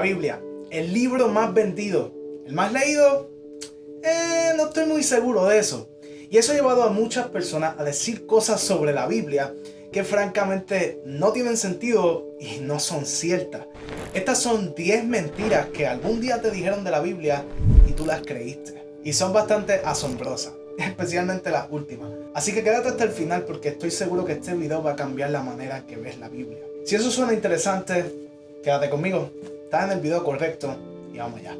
La Biblia, el libro más vendido, el más leído, no estoy muy seguro de eso. Y eso ha llevado a muchas personas a decir cosas sobre la Biblia que francamente no tienen sentido y no son ciertas. Estas son 10 mentiras que algún día te dijeron de la Biblia y tú las creíste. Y son bastante asombrosas, especialmente las últimas. Así que quédate hasta el final porque estoy seguro que este video va a cambiar la manera en que ves la Biblia. Si eso suena interesante, quédate conmigo. Estás en el video correcto y vamos allá.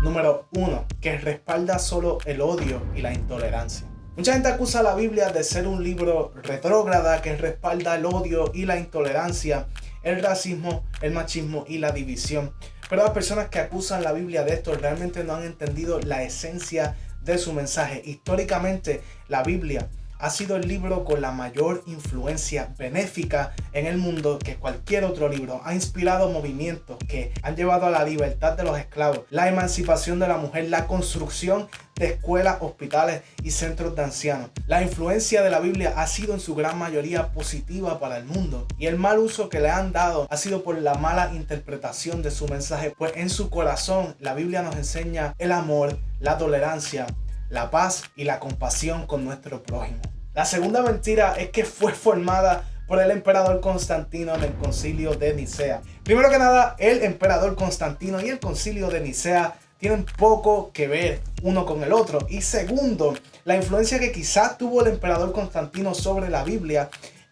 Número 1. Que respalda solo el odio y la intolerancia. Mucha gente acusa a la Biblia de ser un libro retrógrada que respalda el odio y la intolerancia, el racismo, el machismo y la división. Pero las personas que acusan la Biblia de esto realmente no han entendido la esencia de su mensaje. Históricamente, la Biblia ha sido el libro con la mayor influencia benéfica en el mundo que cualquier otro libro. Ha inspirado movimientos que han llevado a la libertad de los esclavos, la emancipación de la mujer, la construcción de escuelas, hospitales y centros de ancianos. La influencia de la Biblia ha sido en su gran mayoría positiva para el mundo y el mal uso que le han dado ha sido por la mala interpretación de su mensaje, pues en su corazón la Biblia nos enseña el amor, la tolerancia, la paz y la compasión con nuestro prójimo. La segunda mentira es que fue formada por el emperador Constantino en el concilio de Nicea. Primero que nada, el emperador Constantino y el concilio de Nicea tienen poco que ver uno con el otro. Y segundo, la influencia que quizás tuvo el emperador Constantino sobre la Biblia,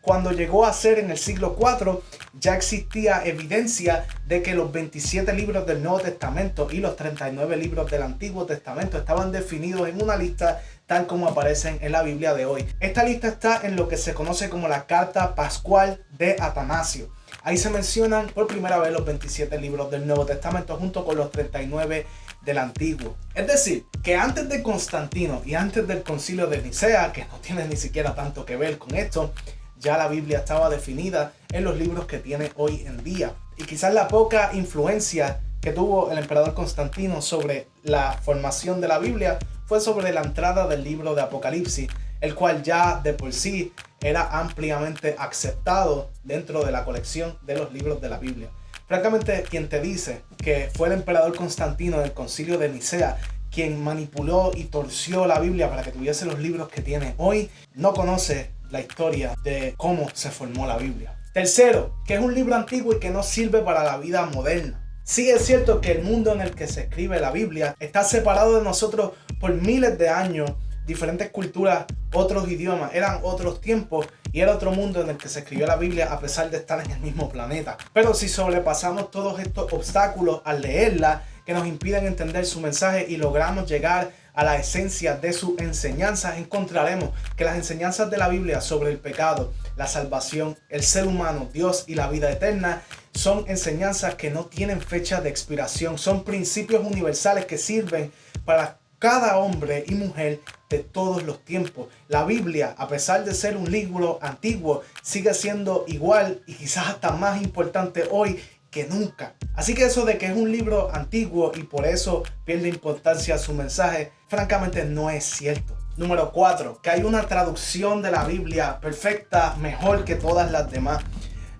cuando llegó a ser en el siglo IV, ya existía evidencia de que los 27 libros del Nuevo Testamento y los 39 libros del Antiguo Testamento estaban definidos en una lista tal como aparecen en la Biblia de hoy. Esta lista está en lo que se conoce como la Carta Pascual de Atanasio. Ahí se mencionan por primera vez los 27 libros del Nuevo Testamento junto con los 39 del Antiguo. Es decir, que antes de Constantino y antes del concilio de Nicea, que no tiene ni siquiera tanto que ver con esto, ya la Biblia estaba definida en los libros que tiene hoy en día. Y quizás la poca influencia que tuvo el emperador Constantino sobre la formación de la Biblia fue sobre la entrada del libro de Apocalipsis, el cual ya de por sí era ampliamente aceptado dentro de la colección de los libros de la Biblia. Francamente, quien te dice que fue el emperador Constantino del concilio de Nicea quien manipuló y torció la Biblia para que tuviese los libros que tiene hoy, no conoce la historia de cómo se formó la Biblia. Tercero, que es un libro antiguo y que no sirve para la vida moderna. Sí es cierto que el mundo en el que se escribe la Biblia está separado de nosotros por miles de años, diferentes culturas, otros idiomas, eran otros tiempos y era otro mundo en el que se escribió la Biblia a pesar de estar en el mismo planeta. Pero si sobrepasamos todos estos obstáculos al leerla que nos impiden entender su mensaje y logramos llegar a la esencia de sus enseñanzas, encontraremos que las enseñanzas de la Biblia sobre el pecado, la salvación, el ser humano, Dios y la vida eterna son enseñanzas que no tienen fecha de expiración, son principios universales que sirven para cada hombre y mujer de todos los tiempos. La Biblia, a pesar de ser un libro antiguo, sigue siendo igual y quizás hasta más importante hoy que nunca. Así que eso de que es un libro antiguo y por eso pierde importancia su mensaje, francamente no es cierto. Número 4, que hay una traducción de la Biblia perfecta, mejor que todas las demás.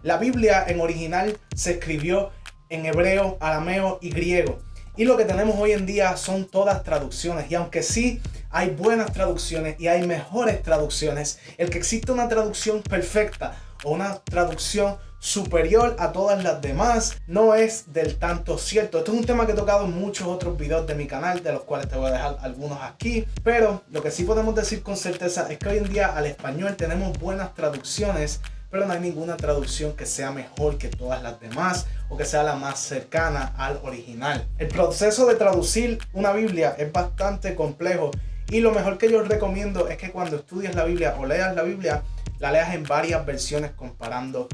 La Biblia en original se escribió en hebreo, arameo y griego. Y lo que tenemos hoy en día son todas traducciones. Y aunque sí hay buenas traducciones y hay mejores traducciones, el que existe una traducción perfecta o una traducción superior a todas las demás no es del tanto cierto. Esto es un tema que he tocado en muchos otros videos de mi canal, de los cuales te voy a dejar algunos aquí, pero lo que sí podemos decir con certeza es que hoy en día al español tenemos buenas traducciones, pero no hay ninguna traducción que sea mejor que todas las demás o que sea la más cercana al original. El proceso de traducir una Biblia es bastante complejo y lo mejor que yo recomiendo es que cuando estudies la Biblia o leas la Biblia, la leas en varias versiones comparando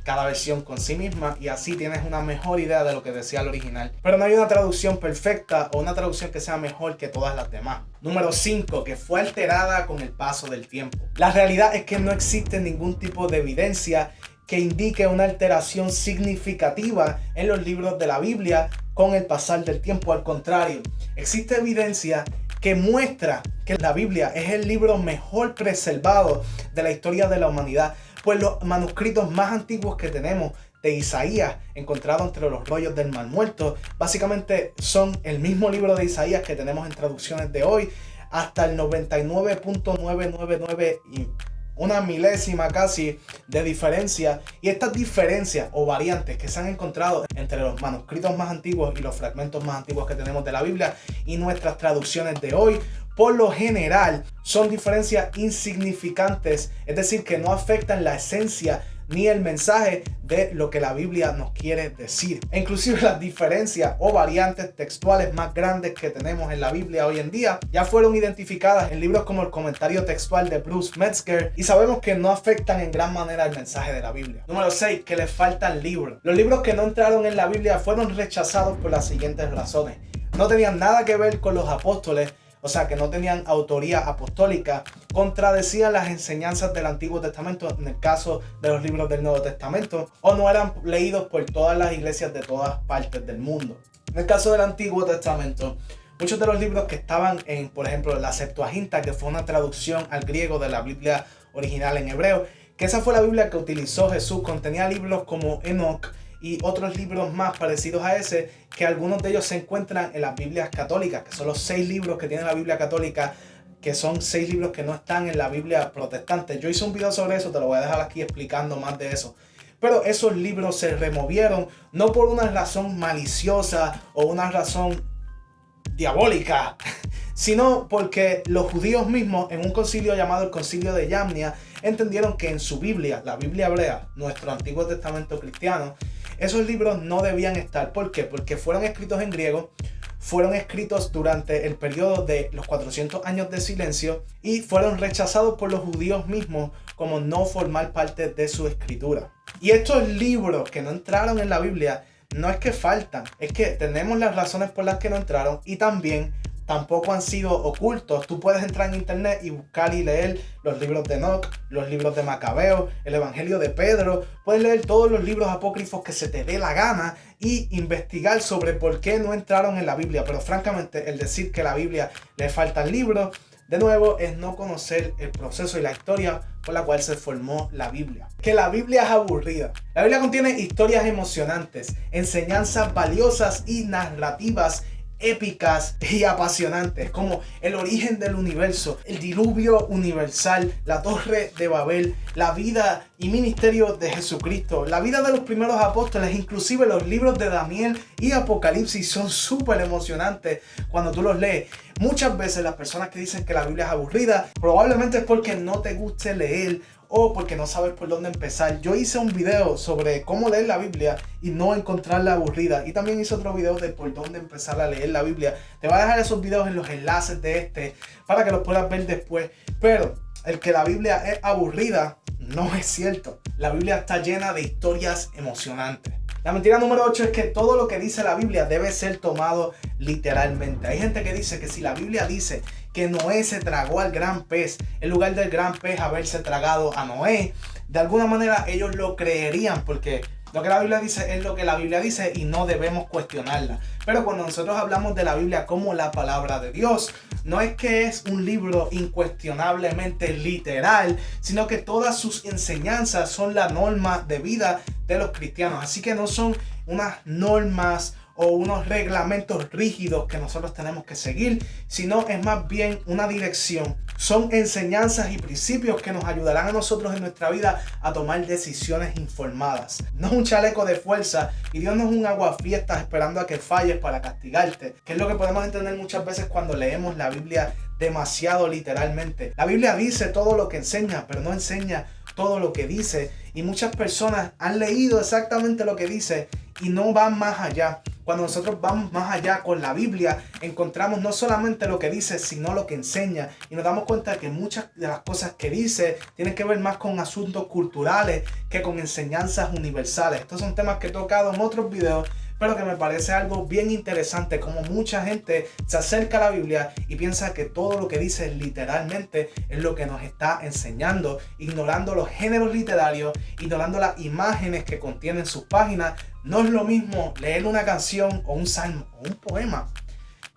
cada versión con sí misma y así tienes una mejor idea de lo que decía el original. Pero no hay una traducción perfecta o una traducción que sea mejor que todas las demás. Número 5, que fue alterada con el paso del tiempo. La realidad es que no existe ningún tipo de evidencia que indique una alteración significativa en los libros de la Biblia con el pasar del tiempo. Al contrario, existe evidencia que muestra que la Biblia es el libro mejor preservado de la historia de la humanidad, pues los manuscritos más antiguos que tenemos de Isaías encontrado entre los rollos del Mar Muerto básicamente son el mismo libro de Isaías que tenemos en traducciones de hoy, hasta el 99.999 y una milésima casi de diferencia. Y estas diferencias o variantes que se han encontrado entre los manuscritos más antiguos y los fragmentos más antiguos que tenemos de la Biblia y nuestras traducciones de hoy, por lo general son diferencias insignificantes, es decir, que no afectan la esencia ni el mensaje de lo que la Biblia nos quiere decir. E inclusive las diferencias o variantes textuales más grandes que tenemos en la Biblia hoy en día ya fueron identificadas en libros como el Comentario Textual de Bruce Metzger y sabemos que no afectan en gran manera el mensaje de la Biblia. Número 6. Que le faltan libros. Los libros que no entraron en la Biblia fueron rechazados por las siguientes razones. No tenían nada que ver con los apóstoles, o sea, que no tenían autoría apostólica, contradecían las enseñanzas del Antiguo Testamento en el caso de los libros del Nuevo Testamento, o no eran leídos por todas las iglesias de todas partes del mundo. En el caso del Antiguo Testamento, muchos de los libros que estaban en, por ejemplo, la Septuaginta, que fue una traducción al griego de la Biblia original en hebreo, que esa fue la Biblia que utilizó Jesús, contenía libros como Enoch y otros libros más parecidos a ese, que algunos de ellos se encuentran en las Biblias católicas, que son los 6 libros que tiene la Biblia católica, que son 6 libros que no están en la Biblia protestante. Yo hice un video sobre eso, te lo voy a dejar aquí explicando más de eso. Pero esos libros se removieron no por una razón maliciosa o una razón diabólica, sino porque los judíos mismos en un concilio llamado el Concilio de Yamnia entendieron que en su Biblia, la Biblia hebrea, nuestro Antiguo Testamento cristiano, esos libros no debían estar. ¿Por qué? Porque fueron escritos en griego, fueron escritos durante el periodo de los 400 años de silencio y fueron rechazados por los judíos mismos como no formar parte de su escritura. Y estos libros que no entraron en la Biblia no es que faltan, es que tenemos las razones por las que no entraron y tampoco han sido ocultos. Tú puedes entrar en internet y buscar y leer los libros de Enoch, los libros de Macabeo, el Evangelio de Pedro. Puedes leer todos los libros apócrifos que se te dé la gana y investigar sobre por qué no entraron en la Biblia. Pero francamente, el decir que a la Biblia le faltan libros, de nuevo, es no conocer el proceso y la historia por la cual se formó la Biblia. Que la Biblia es aburrida. La Biblia contiene historias emocionantes, enseñanzas valiosas y narrativas épicas y apasionantes, como el origen del universo, el diluvio universal, la torre de Babel, la vida y ministerio de Jesucristo, la vida de los primeros apóstoles, inclusive los libros de Daniel y Apocalipsis son súper emocionantes cuando tú los lees. Muchas veces las personas que dicen que la Biblia es aburrida, probablemente es porque no te guste leer o porque no sabes por dónde empezar. Yo hice un video sobre cómo leer la Biblia y no encontrarla aburrida, y también hice otro video de por dónde empezar a leer la Biblia. Te voy a dejar esos videos en los enlaces de este para que los puedas ver después. Pero el que la Biblia es aburrida no es cierto. La Biblia está llena de historias emocionantes. La mentira número 8 es que todo lo que dice la Biblia debe ser tomado literalmente. Hay gente que dice que si la Biblia dice que Noé se tragó al gran pez, en lugar del gran pez haberse tragado a Noé, de alguna manera ellos lo creerían, porque lo que la Biblia dice es lo que la Biblia dice y no debemos cuestionarla. Pero cuando nosotros hablamos de la Biblia como la palabra de Dios, no es que es un libro incuestionablemente literal, sino que todas sus enseñanzas son la norma de vida de los cristianos. Así que no son unas normas o unos reglamentos rígidos que nosotros tenemos que seguir, sino es más bien una dirección. Son enseñanzas y principios que nos ayudarán a nosotros en nuestra vida a tomar decisiones informadas. No es un chaleco de fuerza y Dios no es un aguafiestas esperando a que falles para castigarte, que es lo que podemos entender muchas veces cuando leemos la Biblia demasiado literalmente. La Biblia dice todo lo que enseña, pero no enseña todo lo que dice, y muchas personas han leído exactamente lo que dice y no van más allá. Cuando nosotros vamos más allá con la Biblia, encontramos no solamente lo que dice, sino lo que enseña. Y nos damos cuenta de que muchas de las cosas que dice tienen que ver más con asuntos culturales que con enseñanzas universales. Estos son temas que he tocado en otros videos, pero que me parece algo bien interesante, como mucha gente se acerca a la Biblia y piensa que todo lo que dice literalmente es lo que nos está enseñando, ignorando los géneros literarios, ignorando las imágenes que contienen sus páginas. No es lo mismo leer una canción o un salmo o un poema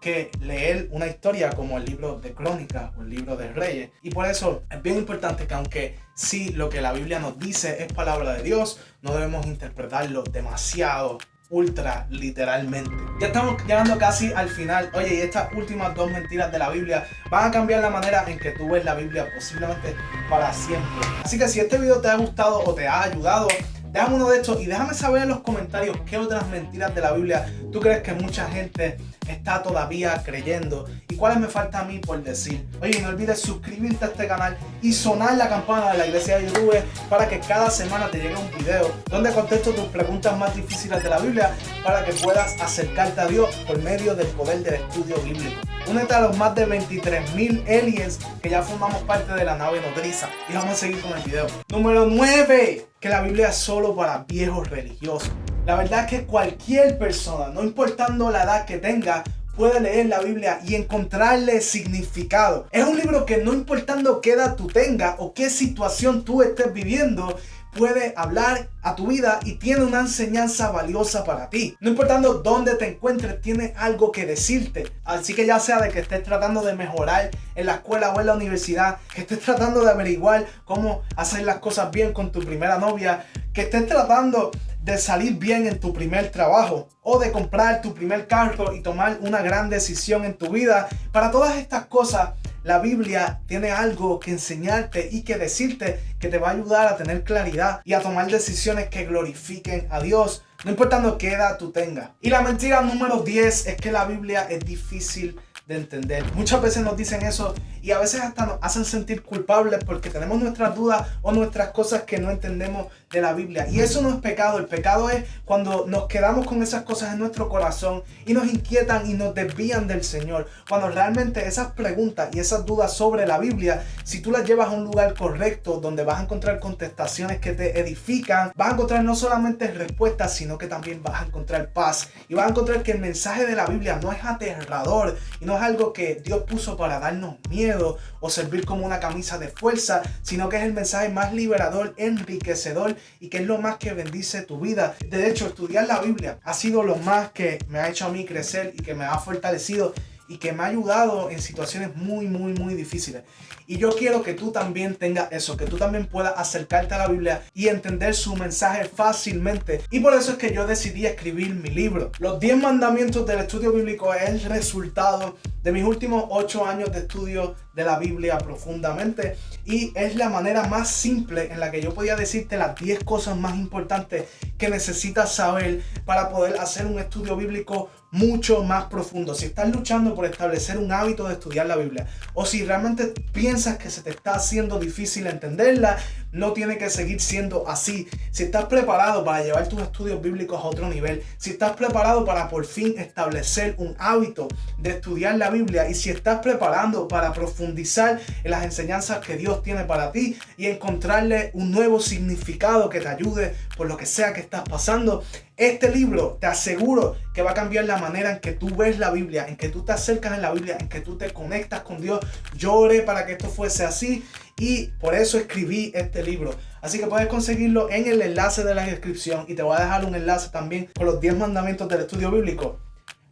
que leer una historia como el libro de Crónicas o el libro de Reyes. Y por eso es bien importante que aunque sí lo que la Biblia nos dice es palabra de Dios, no debemos interpretarlo demasiado ultra literalmente. Ya estamos llegando casi al final. Oye, y estas últimas 2 mentiras de la Biblia van a cambiar la manera en que tú ves la Biblia posiblemente para siempre. Así que si este video te ha gustado o te ha ayudado, déjame uno de estos y déjame saber en los comentarios qué otras mentiras de la Biblia tú crees que mucha gente está todavía creyendo y cuáles me falta a mí por decir. Oye, no olvides suscribirte a este canal y sonar la campana de la iglesia de YouTube para que cada semana te llegue un video donde contesto tus preguntas más difíciles de la Biblia para que puedas acercarte a Dios por medio del poder del estudio bíblico. Únete a los más de 23,000 aliens que ya formamos parte de la nave nodriza. Y vamos a seguir con el video. Número 9. Que la Biblia es solo para viejos religiosos. La verdad es que cualquier persona, no importando la edad que tenga, puede leer la Biblia y encontrarle significado. Es un libro que no importando qué edad tú tengas o qué situación tú estés viviendo, puede hablar a tu vida y tiene una enseñanza valiosa para ti. No importando dónde te encuentres, tiene algo que decirte. Así que ya sea de que estés tratando de mejorar en la escuela o en la universidad, que estés tratando de averiguar cómo hacer las cosas bien con tu primera novia, que estés tratando de salir bien en tu primer trabajo o de comprar tu primer carro y tomar una gran decisión en tu vida. Para todas estas cosas, la Biblia tiene algo que enseñarte y que decirte que te va a ayudar a tener claridad y a tomar decisiones que glorifiquen a Dios, no importando qué edad tú tengas. Y la mentira número 10 es que la Biblia es difícil de entender. Muchas veces nos dicen eso y a veces hasta nos hacen sentir culpables porque tenemos nuestras dudas o nuestras cosas que no entendemos de la Biblia. Y eso no es pecado. El pecado es cuando nos quedamos con esas cosas en nuestro corazón y nos inquietan y nos desvían del Señor. Cuando realmente esas preguntas y esas dudas sobre la Biblia, si tú las llevas a un lugar correcto donde vas a encontrar contestaciones que te edifican, vas a encontrar no solamente respuestas, sino que también vas a encontrar paz. Y vas a encontrar que el mensaje de la Biblia no es aterrador y no es algo que Dios puso para darnos miedo o servir como una camisa de fuerza, sino que es el mensaje más liberador, enriquecedor y que es lo más que bendice tu vida. De hecho, estudiar la Biblia ha sido lo más que me ha hecho a mí crecer y que me ha fortalecido y que me ha ayudado en situaciones muy difíciles. Y yo quiero que tú también tengas eso, que tú también puedas acercarte a la Biblia y entender su mensaje fácilmente. Y por eso es que yo decidí escribir mi libro. Los 10 mandamientos del estudio bíblico es el resultado de mis últimos 8 años de estudio de la Biblia profundamente. Y es la manera más simple en la que yo podía decirte las 10 cosas más importantes que necesitas saber para poder hacer un estudio bíblico mucho más profundo. Si estás luchando por establecer un hábito de estudiar la Biblia o si realmente piensas que se te está haciendo difícil entenderla, no tiene que seguir siendo así. Si estás preparado para llevar tus estudios bíblicos a otro nivel, si estás preparado para por fin establecer un hábito de estudiar la Biblia y si estás preparando para profundizar en las enseñanzas que Dios tiene para ti y encontrarle un nuevo significado que te ayude por lo que sea que estás pasando, este libro te aseguro que va a cambiar la manera en que tú ves la Biblia, en que tú te acercas a la Biblia, en que tú te conectas con Dios. Yo oré para que esto fuese así y por eso escribí este libro. Así que puedes conseguirlo en el enlace de la descripción y te voy a dejar un enlace también con los 10 mandamientos del estudio bíblico.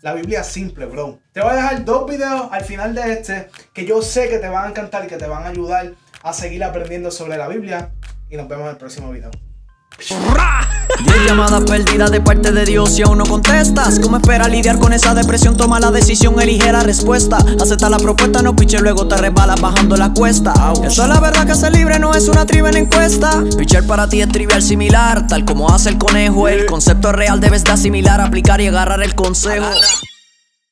La Biblia es simple, bro. Te voy a dejar 2 videos al final de este que yo sé que te van a encantar y que te van a ayudar a seguir aprendiendo sobre la Biblia. Y nos vemos en el próximo video. 10 llamadas perdidas de parte de Dios y aún no contestas. ¿Cómo esperas lidiar con esa depresión? Toma la decisión, elige la respuesta. Acepta la propuesta, no piche, luego te resbalas bajando la cuesta. Eso es la verdad, que ser libre no es una trivial encuesta. Pichar para ti es trivial similar, tal como hace el conejo. El concepto es real, debes de asimilar, aplicar y agarrar el consejo.